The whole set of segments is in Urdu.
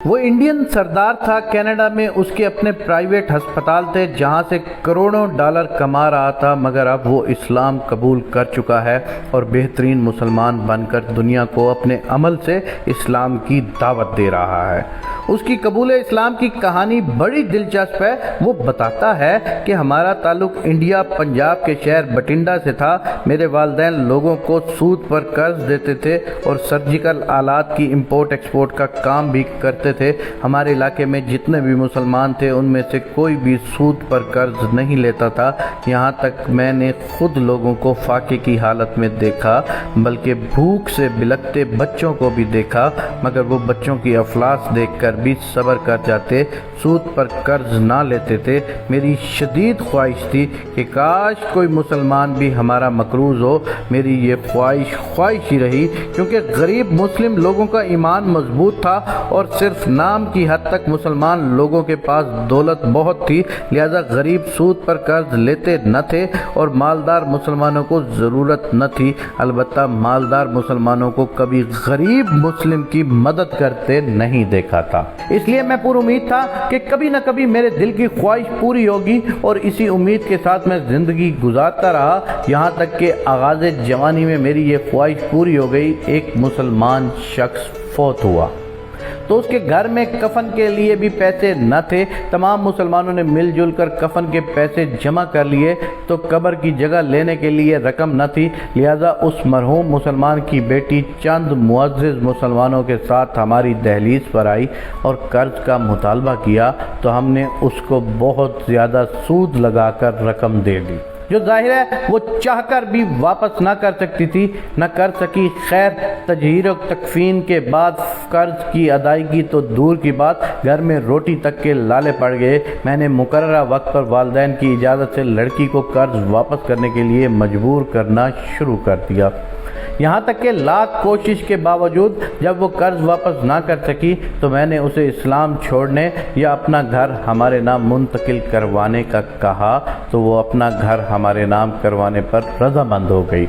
وہ انڈین سردار تھا، کینیڈا میں اس کے اپنے پرائیویٹ ہسپتال تھے جہاں سے کروڑوں ڈالر کما رہا تھا، مگر اب وہ اسلام قبول کر چکا ہے اور بہترین مسلمان بن کر دنیا کو اپنے عمل سے اسلام کی دعوت دے رہا ہے۔ اس کی قبول اسلام کی کہانی بڑی دلچسپ ہے۔ وہ بتاتا ہے کہ ہمارا تعلق انڈیا پنجاب کے شہر بٹنڈا سے تھا۔ میرے والدین لوگوں کو سود پر قرض دیتے تھے اور سرجیکل آلات کی امپورٹ ایکسپورٹ کا کام بھی کرتے تھے۔ ہمارے علاقے میں جتنے بھی مسلمان تھے ان میں سے کوئی بھی سود پر قرض نہیں لیتا تھا، یہاں تک میں نے خود لوگوں کو فاقے کی حالت میں دیکھا، بلکہ بھوک سے بلکتے بچوں کو بھی دیکھا، مگر وہ بچوں کی افلاس دیکھ کر بھی صبر کر جاتے، سود پر قرض نہ لیتے تھے۔ میری شدید خواہش تھی کہ کاش کوئی مسلمان بھی ہمارا مقروض ہو۔ میری یہ خواہش ہی رہی، کیونکہ غریب مسلم لوگوں کا ایمان مضبوط تھا اور صرف نام کی حد تک مسلمان لوگوں کے پاس دولت بہت تھی، لہذا غریب سود پر قرض لیتے نہ تھے اور مالدار مسلمانوں کو ضرورت نہ تھی۔ البتہ مالدار مسلمانوں کو کبھی غریب مسلم کی مدد کرتے نہیں دیکھا تھا، اس لیے میں پر امید تھا کہ کبھی نہ کبھی میرے دل کی خواہش پوری ہوگی، اور اسی امید کے ساتھ میں زندگی گزارتا رہا، یہاں تک کہ آغاز جوانی میں میری یہ خواہش پوری ہو گئی۔ ایک مسلمان شخص فوت ہوا تو اس کے گھر میں کفن کے لیے بھی پیسے نہ تھے۔ تمام مسلمانوں نے مل جل کر کفن کے پیسے جمع کر لیے تو قبر کی جگہ لینے کے لیے رقم نہ تھی، لہذا اس مرحوم مسلمان کی بیٹی چند معزز مسلمانوں کے ساتھ ہماری دہلیز پر آئی اور قرض کا مطالبہ کیا، تو ہم نے اس کو بہت زیادہ سود لگا کر رقم دے دی، جو ظاہر ہے وہ چاہ کر بھی واپس نہ کر سکتی تھی، نہ کر سکی۔ خیر، تجہیر و تکفین کے بعد قرض کی ادائیگی تو دور کی بات، گھر میں روٹی تک کے لالے پڑ گئے۔ میں نے مقررہ وقت پر والدین کی اجازت سے لڑکی کو قرض واپس کرنے کے لیے مجبور کرنا شروع کر دیا، یہاں تک کہ لاکھ کوشش کے باوجود جب وہ قرض واپس نہ کر سکی تو میں نے اسے اسلام چھوڑنے یا اپنا گھر ہمارے نام منتقل کروانے کا کہا، تو وہ اپنا گھر ہمارے نام کروانے پر رضامند ہو گئی۔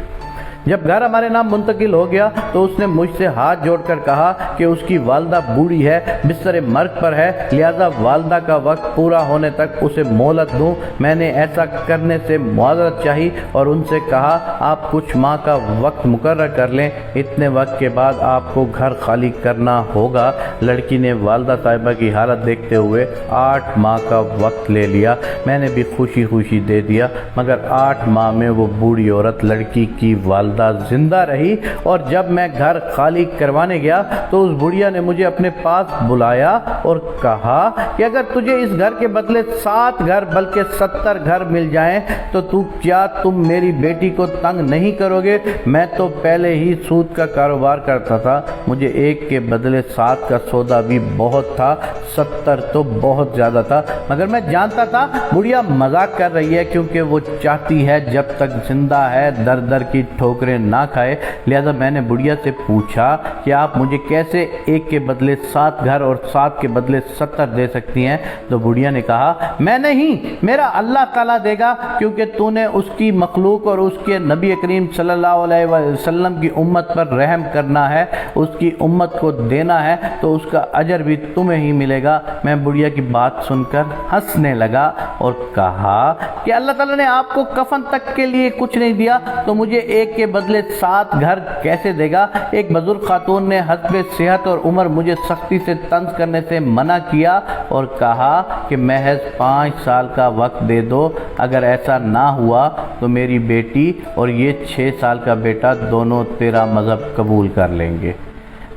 جب گھر ہمارے نام منتقل ہو گیا تو اس نے مجھ سے ہاتھ جوڑ کر کہا کہ اس کی والدہ بوڑھی ہے، بستر مرگ پر ہے، لہذا والدہ کا وقت پورا ہونے تک اسے مہلت دوں۔ میں نے ایسا کرنے سے معذرت چاہی اور ان سے کہا آپ کچھ ماہ کا وقت مقرر کر لیں، اتنے وقت کے بعد آپ کو گھر خالی کرنا ہوگا۔ لڑکی نے والدہ صاحبہ کی حالت دیکھتے ہوئے 8 ماہ کا وقت لے لیا۔ میں نے بھی خوشی دے دیا، مگر 8 ماہ میں وہ بوڑھی عورت لڑکی کی والدہ زندہ رہی، اور جب میں گھر خالی کروانے گیا تو اس بڑھیا نے مجھے اپنے پاس بلایا اور کہا کہ اگر تجھے اس گھر کے بدلے 7 گھر بلکہ 70 گھر مل جائیں تو کیا تم میری بیٹی کو تنگ نہیں کرو گے؟ میں تو پہلے ہی سود کا کاروبار کرتا تھا، مجھے 1 کے بدلے 7 کا سودا بھی بہت تھا، 70 تو بہت زیادہ تھا، مگر میں جانتا تھا بڑھیا مذاق کر رہی ہے، کیونکہ وہ چاہتی ہے جب تک زندہ ہے در در کی ٹھوکریں نہ کھائے۔ لہذا میں نے بڑھیا سے پوچھا کہ آپ مجھے کیسے 1 کے بدلے 7 گھر اور 7 کے بدلے 70 دے سکتی ہیں؟ تو بڑھیا نے کہا میں نہیں، میرا اللہ تعالیٰ دے گا، کیونکہ تو نے اس کی مخلوق اور اس کے نبی کریم صلی اللہ علیہ وسلم کی امت پر رحم کرنا ہے، اس کی امت کو دینا ہے، تو اس کا اجر بھی تمہیں ہی ملے گا۔ میں بڑھیا کی بات سن کر ہنسنے لگا اور کہا کہ اللہ تعالیٰ نے آپ کو کفن تک کے لیے کچھ نہیں دیا تو مجھے 1 کے بدلے 7 گھر کیسے دے گا؟ ایک بزرگ خاتون نے حسب صحت اور عمر مجھے سختی سے طنز کرنے سے منع کیا اور کہا کہ محض 5 سال کا وقت دے دو، اگر ایسا نہ ہوا تو میری بیٹی اور یہ 6 سال کا بیٹا دونوں تیرا مذہب قبول کر لیں گے۔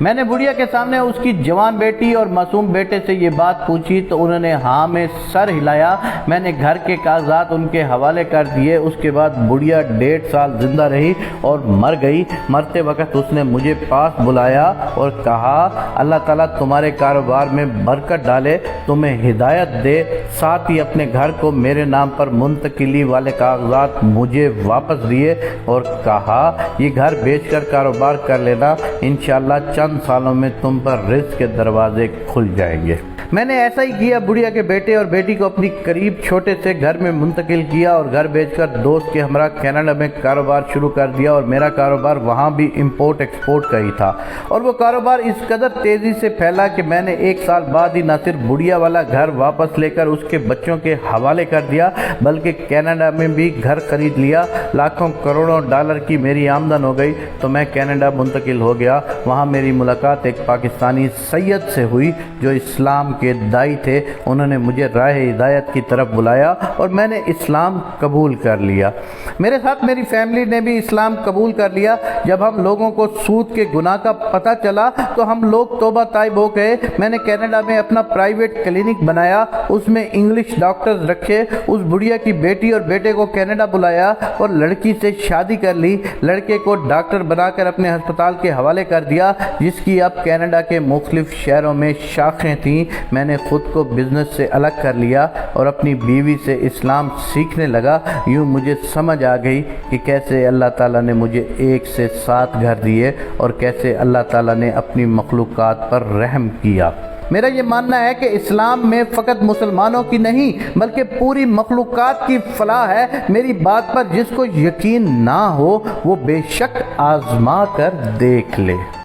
میں نے بڑھیا کے سامنے اس کی جوان بیٹی اور معصوم بیٹے سے یہ بات پوچھی تو انہوں نے ہاں میں سر ہلایا۔ میں نے گھر کے کاغذات ان کے حوالے کر دیے۔ اس کے بعد بڑھیا 1.5 سال زندہ رہی اور مر گئی۔ مرتے وقت اس نے مجھے پاس بلایا اور کہا اللہ تعالیٰ تمہارے کاروبار میں برکت ڈالے، تمہیں ہدایت دے، ساتھ ہی اپنے گھر کو میرے نام پر منتقلی والے کاغذات مجھے واپس دیے اور کہا یہ گھر بیچ کر کاروبار کر لینا، انشاءاللہ چند چند سالوں میں تم پر رزق کے دروازے کھل جائیں گے۔ میں نے ایسا ہی کیا، بڑھیا کے بیٹے اور بیٹی کو اپنی قریب چھوٹے سے گھر میں منتقل کیا اور گھر بیچ کر دوست کے ہمراہ کینیڈا میں کاروبار شروع کر دیا، اور میرا کاروبار وہاں بھی امپورٹ ایکسپورٹ کا ہی تھا، اور وہ کاروبار اس قدر تیزی سے پھیلا کہ میں نے 1 سال بعد ہی نہ صرف بڑھیا والا گھر واپس لے کر اس کے بچوں کے حوالے کر دیا، بلکہ کینیڈا میں بھی گھر خرید لیا۔ لاکھوں کروڑوں ڈالر کی میری آمدن ہو گئی تو میں کینیڈا منتقل ہو گیا۔ وہاں میری ملاقات ایک پاکستانی سید سے ہوئی جو اسلام کے داعی تھے۔ انہوں نے مجھے راہ ہدایت کی طرف بلایا اور میں نے اسلام قبول کر لیا۔ میرے ساتھ میری فیملی نے بھی اسلام قبول کر لیا۔ جب ہم لوگوں کو سود کے گناہ کا پتہ چلا تو ہم لوگ توبہ طائب ہو گئے۔ میں نے کینیڈا میں اپنا پرائیویٹ کلینک بنایا، اس میں انگلش ڈاکٹرز رکھے، اس بڑھیا کی بیٹی اور بیٹے کو کینیڈا بلایا اور لڑکی سے شادی کر لی۔ لڑکے کو ڈاکٹر بنا کر اپنے ہسپتال کے حوالے کر دیا جس کی اب کینیڈا کے مختلف شہروں میں شاخیں تھیں۔ میں نے خود کو بزنس سے الگ کر لیا اور اپنی بیوی سے اسلام سیکھنے لگا۔ یوں مجھے سمجھ آ گئی کہ کیسے اللہ تعالیٰ نے مجھے 1 سے 7 گھر دیے اور کیسے اللہ تعالیٰ نے اپنی مخلوقات پر رحم کیا۔ میرا یہ ماننا ہے کہ اسلام میں فقط مسلمانوں کی نہیں بلکہ پوری مخلوقات کی فلاح ہے۔ میری بات پر جس کو یقین نہ ہو وہ بے شک آزما کر دیکھ لے۔